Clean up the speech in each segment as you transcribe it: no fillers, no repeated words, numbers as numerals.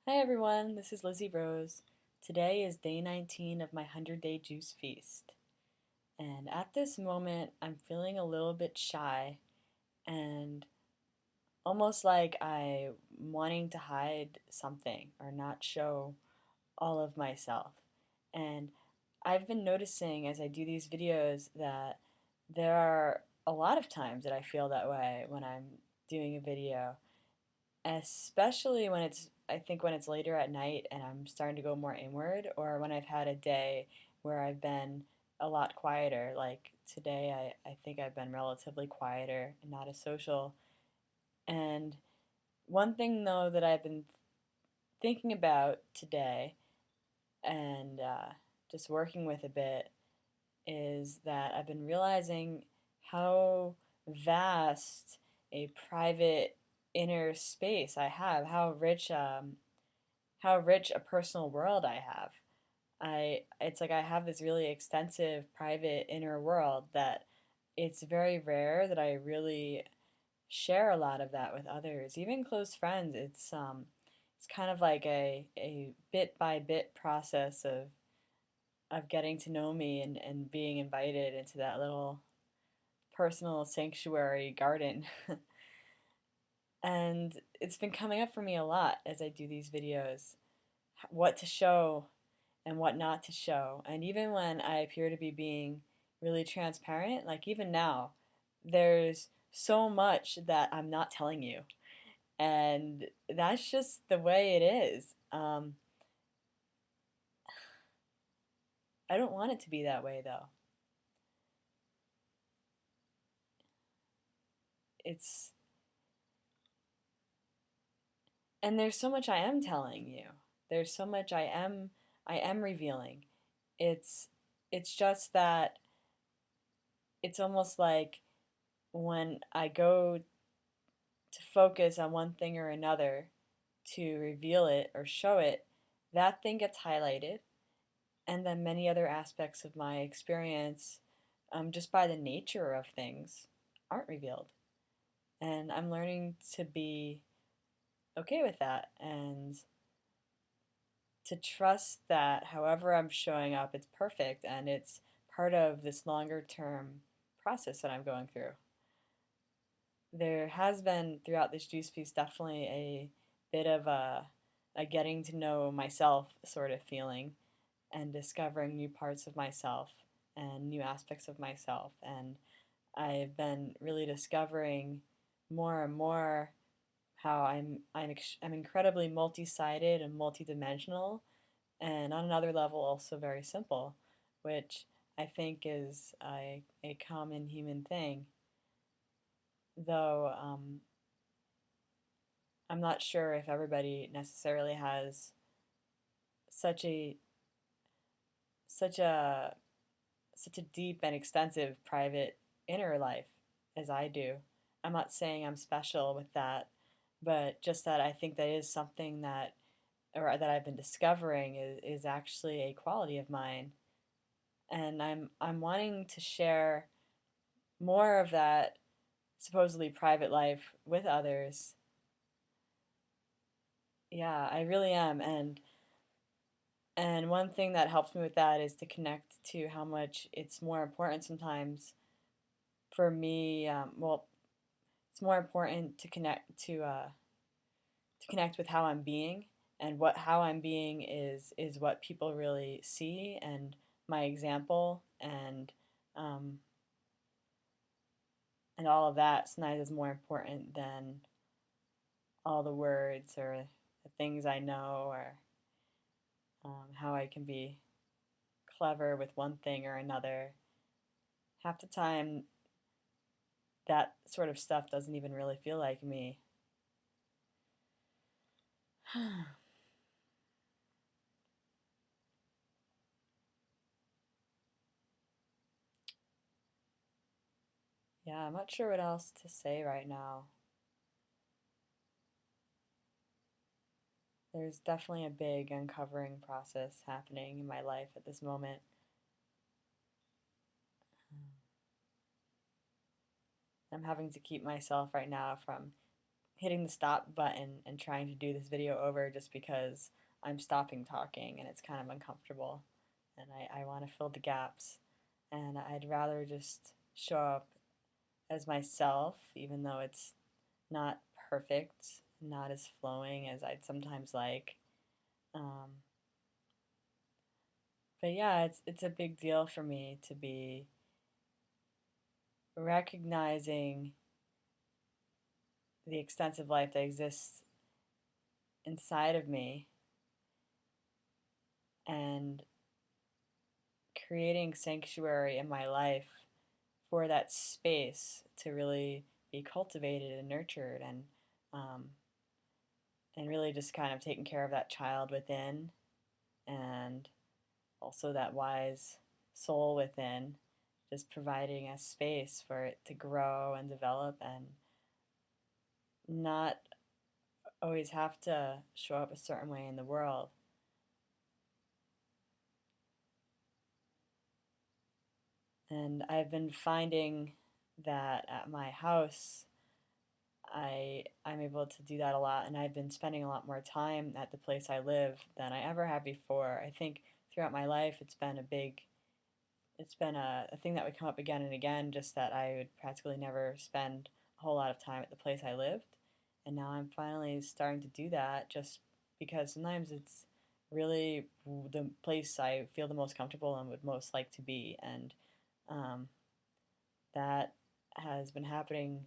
Hi everyone, this is Lizzie Rose. Today is day 19 of my 100-day juice feast. And at this moment, I'm feeling a little bit shy and almost like I'm wanting to hide something or not show all of myself. And I've been noticing as I do these videos that there are a lot of times that I feel that way when I'm doing a video, especially when I think when it's later at night and I'm starting to go more inward, or when I've had a day where I've been a lot quieter. Like today, I think I've been relatively quieter and not as social. And one thing, though, that I've been thinking about today and just working with a bit is that I've been realizing how vast a private inner space I have, how rich a personal world I have. It's like I have this really extensive private inner world that it's very rare that I really share a lot of that with others, even close friends. It's kind of like a bit by bit process of getting to know me and being invited into that little personal sanctuary garden. And it's been coming up for me a lot as I do these videos, what to show and what not to show. And even when I appear to be being really transparent, like even now, there's so much that I'm not telling you. And that's just the way it is. I don't want it to be that way though. It's and there's so much I am telling you. There's so much I am revealing. It's it's just that it's almost like when I go to focus on one thing or another to reveal it or show it, that thing gets highlighted, and then many other aspects of my experience, just by the nature of things, aren't revealed. And I'm learning to be okay with that and to trust that however I'm showing up, it's perfect and it's part of this longer term process that I'm going through. There has been throughout this juice feast definitely a bit of a getting to know myself sort of feeling and discovering new parts of myself and new aspects of myself. And I've been really discovering more and more how I'm incredibly multi-sided and multi-dimensional, and on another level also very simple, which I think is a common human thing. Though I'm not sure if everybody necessarily has such a such a such a deep and extensive private inner life as I do. I'm not saying I'm special with that, but just that I think that is something that or that I've been discovering is actually a quality of mine. And I'm wanting to share more of that supposedly private life with others. Yeah, I really am. And one thing that helps me with that is to connect to how much it's more important sometimes for me. Well, it's more important to connect with how I'm being, and what how I'm being is what people really see, and my example um, and all of that sometimes is more important than all the words or the things I know, or how I can be clever with one thing or another. Half the time, that sort of stuff doesn't even really feel like me. Yeah, I'm not sure what else to say right now. There's definitely a big uncovering process happening in my life at this moment. I'm having to keep myself right now from hitting the stop button and trying to do this video over just because I'm stopping talking and it's kind of uncomfortable and I want to fill the gaps. And I'd rather just show up as myself, even though it's not perfect, not as flowing as I'd sometimes like. Um, but yeah, it's a big deal for me to be recognizing the extensive life that exists inside of me and creating sanctuary in my life for that space to really be cultivated and nurtured um, and really just kind of taking care of that child within and also that wise soul within, just providing a space for it to grow and develop and not always have to show up a certain way in the world. And I've been finding that at my house, I'm able to do that a lot, and I've been spending a lot more time at the place I live than I ever have before. I think throughout my life, it's been a thing that would come up again and again, just that I would practically never spend a whole lot of time at the place I lived. And now I'm finally starting to do that just because sometimes it's really the place I feel the most comfortable and would most like to be. And um, that has been happening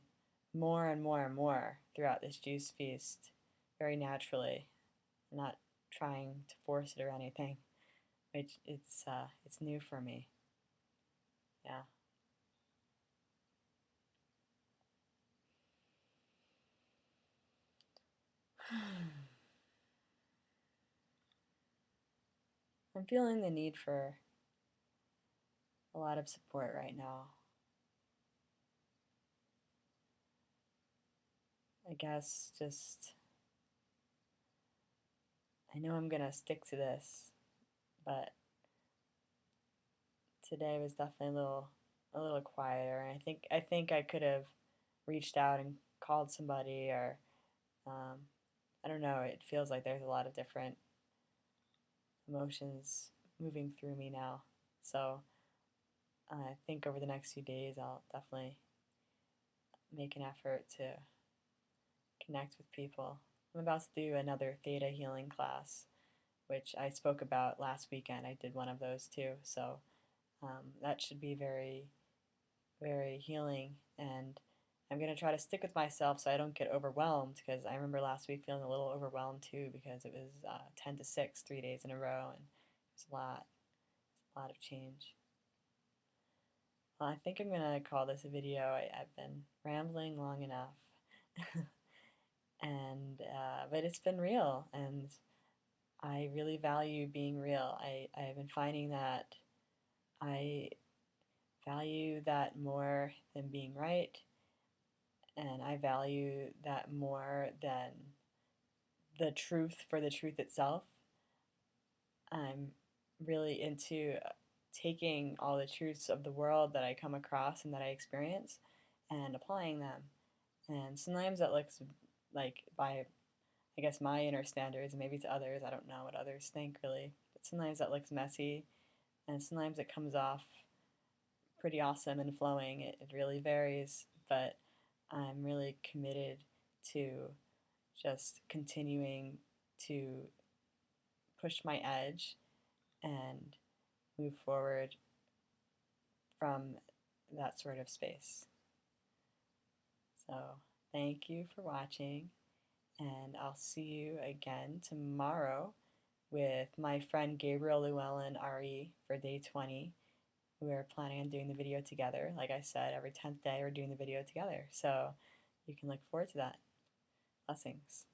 more and more and more throughout this juice feast very naturally. I'm not trying to force it or anything. It's new for me. Yeah. I'm feeling the need for a lot of support right now. I guess just I know I'm gonna stick to this, but today was definitely a little quieter, and I think I could have reached out and called somebody or um, I don't know. It feels like there's a lot of different emotions moving through me now. So I think over the next few days, I'll definitely make an effort to connect with people. I'm about to do another theta healing class, which I spoke about last weekend. I did one of those too. So that should be very, very healing. And I'm going to try to stick with myself so I don't get overwhelmed because I remember last week feeling a little overwhelmed too because it was 10 to 6, 3 days in a row, and it was a lot of change. Well, I think I'm going to call this a video. I've been rambling long enough. And but it's been real, and I really value being real. I've been finding that I value that more than being right, and I value that more than the truth for the truth itself. I'm really into taking all the truths of the world that I come across and that I experience and applying them. And sometimes that looks like by I guess my inner standards, and maybe to others, I don't know what others think really, but sometimes that looks messy, and sometimes it comes off pretty awesome and flowing. It really varies, but I'm really committed to just continuing to push my edge and move forward from that sort of space. So, thank you for watching, and I'll see you again tomorrow with my friend Gabriel Llewellyn RE for day 20. We're planning on doing the video together. Like I said, every 10th day we're doing the video together. So you can look forward to that. Blessings.